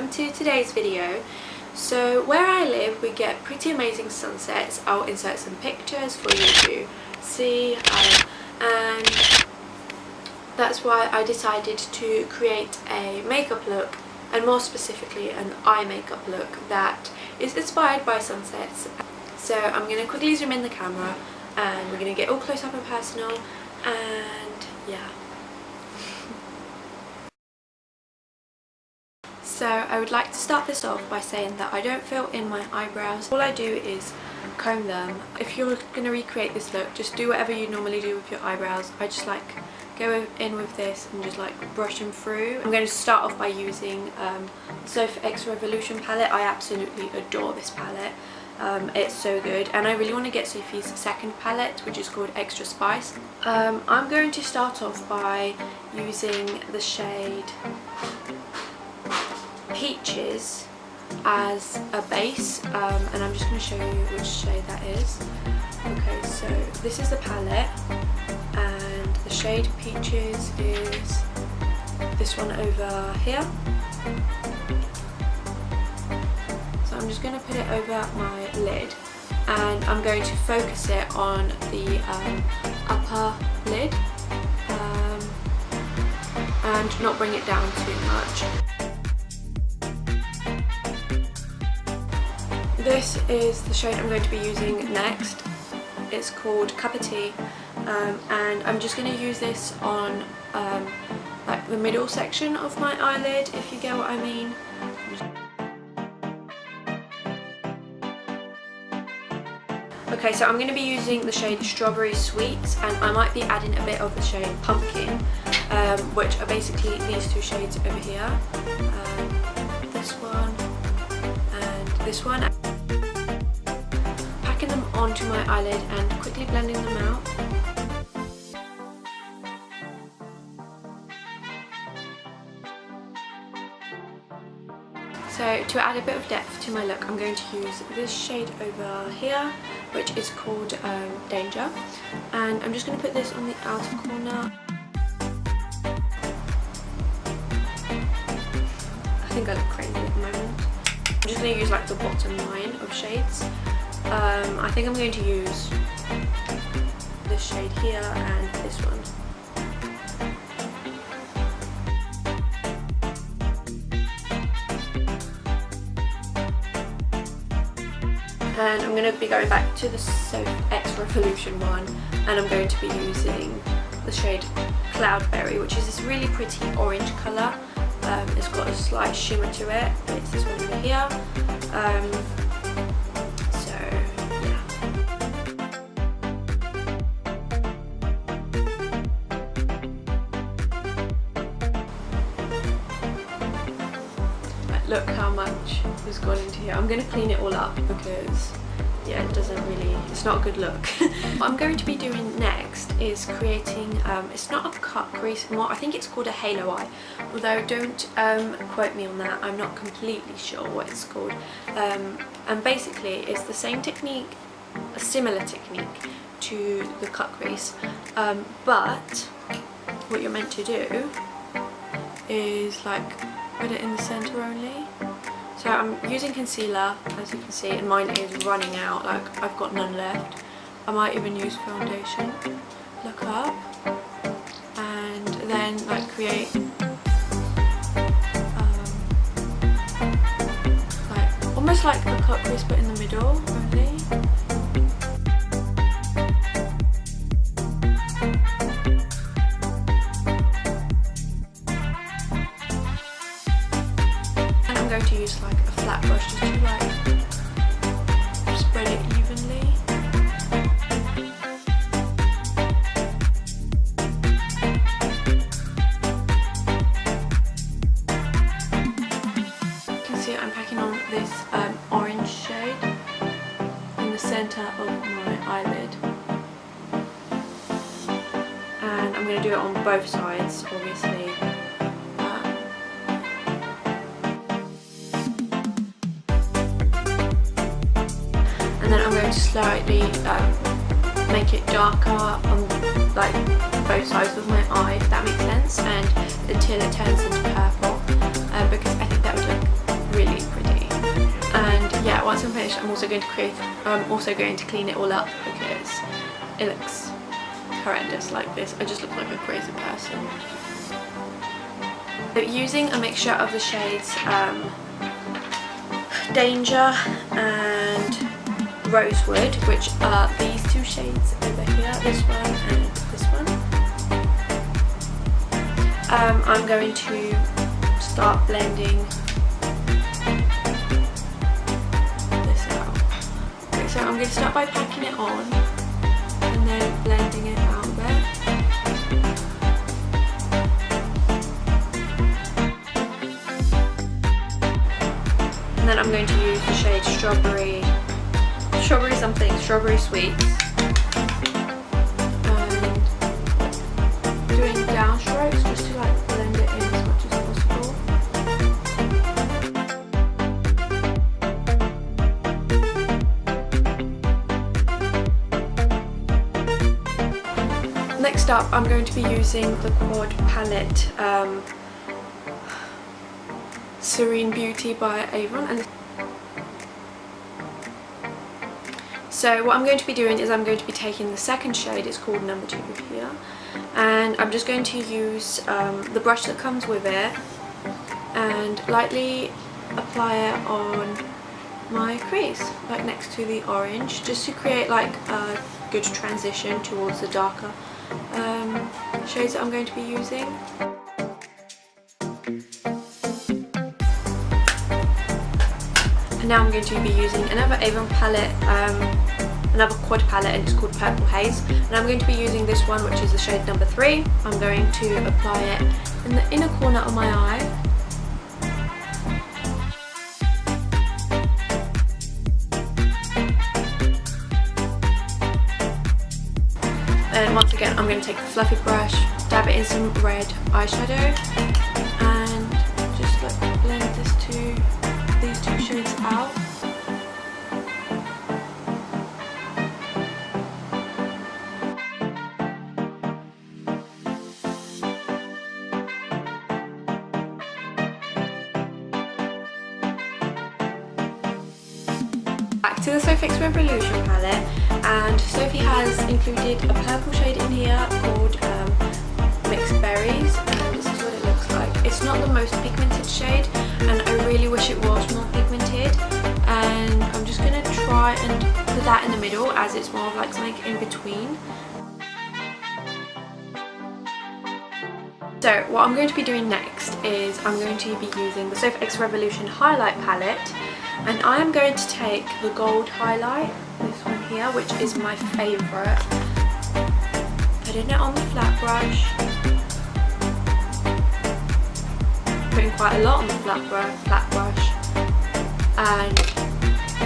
welcome to today's video. So where I live we get pretty amazing sunsets. I'll insert some pictures for you to see and that's why I decided to create a makeup look, and more specifically an eye makeup look that is inspired by sunsets. So I'm going to quickly zoom in the camera and we're going to get all close up and personal, and yeah. So I would like to start this off by saying that I don't fill in my eyebrows. All I do is comb them. If you're going to recreate this look, just do whatever you normally do with your eyebrows. I just like go in with this and just like brush them through. I'm going to start off by using the xoxo X Revolution palette. I absolutely adore this palette. It's so good, and I really want to get Sophie's second palette, which is called Extra Spice. I'm going to start off by using the shade Peaches as a base, and I'm just going to show you which shade that is. Okay, so this is the palette, and the shade Peaches is this one over here. So I'm just going to put it over my lid, and I'm going to focus it on the upper lid and not bring it down too much. This is the shade I'm going to be using next. It's called Cup of Tea, and I'm just going to use this on like the middle section of my eyelid, if you get what I mean. Okay, so I'm going to be using the shade Strawberry Sweets, and I might be adding a bit of the shade Pumpkin, which are basically these two shades over here. This one and this one. Packing them onto my eyelid and quickly blending them out. So to add a bit of depth to my look, I'm going to use this shade over here, which is called Danger, and I'm just going to put this on the outer corner. I think I look crazy at the moment. I'm just going to use like the bottom line of shades. I think I'm going to use this shade here and this one. And I'm going to be going back to the xoxo X Revolution one, and I'm going to be using the shade Cloudberry, which is this really pretty orange colour. It's got a slight shimmer to it. It's this one over here. So yeah. Look how much has gone into here. I'm going to clean it all up because yeah, it doesn't really, it's not a good look. What I'm going to be doing next is creating, it's not a cut crease, more I think it's called a halo eye, although don't quote me on that, I'm not completely sure what it's called. And basically it's the same technique, a similar technique to the cut crease, but what you're meant to do is like put it in the centre only. So I'm using concealer, as you can see, and mine is running out, like I've got none left. I might even use foundation. Look up and then like create like almost like a cut crease but in the middle only. I'm going to use like a flat brush just to like spread it evenly. You can see I'm packing on this orange shade in the centre of my eyelid, and I'm going to do it on both sides obviously. And then I'm going to slightly make it darker on like both sides of my eye, if that makes sense, and until it turns into purple, because I think that would look really pretty. And yeah, once I'm finished, I'm also going to clean it all up because it looks horrendous like this. I just look like a crazy person. So using a mixture of the shades Danger and Rosewood, which are these two shades over here, this one and this one. I'm going to start blending this out. Okay, so I'm going to start by packing it on and then blending it out a bit. And then I'm going to use the shade Strawberry Sweets. And doing downstrokes just to like blend it in as much as possible. Next up, I'm going to be using the Quad palette Serene Beauty by Avon. And so what I'm going to be doing is I'm going to be taking the second shade, it's called number 2 here, and I'm just going to use the brush that comes with it and lightly apply it on my crease, like next to the orange, just to create like a good transition towards the darker shades that I'm going to be using. And now I'm going to be using another Avon palette, another quad palette, and it's called Purple Haze. And I'm going to be using this one, which is the shade number 3. I'm going to apply it in the inner corner of my eye. And once again, I'm going to take the fluffy brush, dab it in some red eyeshadow, and just like blend these two shades out. Back to the xoxo Revolution palette, and Sophie has included a purple shade in here called Mixed Berries, and this is what it looks like. It's not the most pigmented shade, and I really wish it was more pigmented, and I'm just going to try and put that in the middle as it's more of like something in between. So what I'm going to be doing next is I'm going to be using the xoxo Revolution highlight palette, and I am going to take the gold highlight, this one here, which is my favourite, putting it on the flat brush, putting quite a lot on the flat brush, and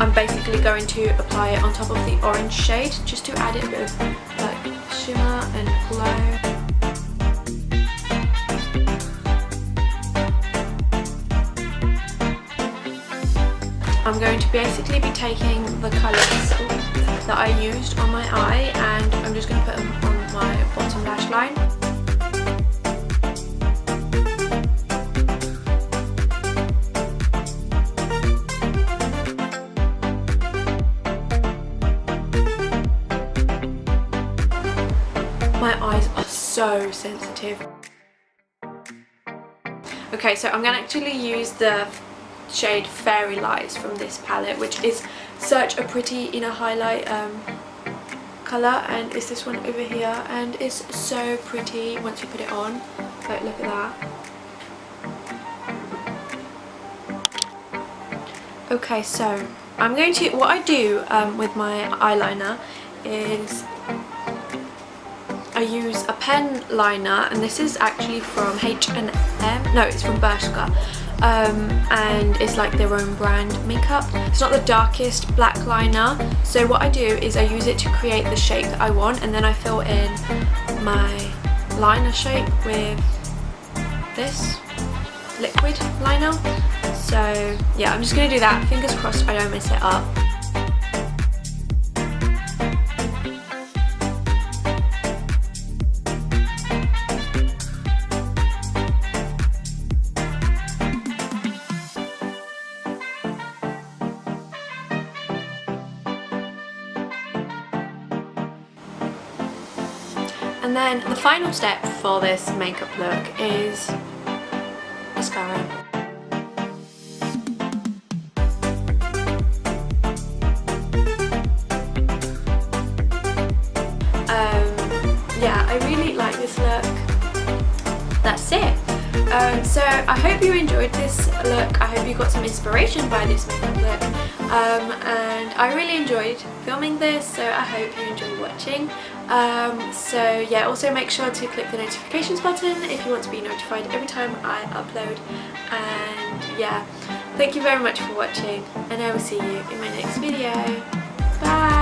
I'm basically going to apply it on top of the orange shade just to add it a bit of like shimmer and glow. I'm going to basically be taking the colours that I used on my eye, and I'm just going to put them on my bottom lash line. My eyes are so sensitive. Okay, so I'm going to actually use the shade Fairy Lights from this palette, which is such a pretty inner highlight colour, and it's this one over here, and it's so pretty once you put it on. Like, look at that. Okay, so I'm going to, what I do with my eyeliner is I use a pen liner, and this is actually from H&M, no, it's from Bershka. And it's like their own brand makeup. It's not the darkest black liner, so what I do is I use it to create the shape that I want, and then I fill in my liner shape with this liquid liner. So yeah, I'm just going to do that. Fingers crossed I don't mess it up. And then the final step for this makeup look is mascara. Yeah, I really like this look. That's it. So I hope you enjoyed this look. I hope you got some inspiration by this makeup look. And I really enjoyed filming this, so I hope you enjoy watching. So yeah, also make sure to click the notifications button if you want to be notified every time I upload. And yeah, thank you very much for watching, and I will see you in my next video. Bye!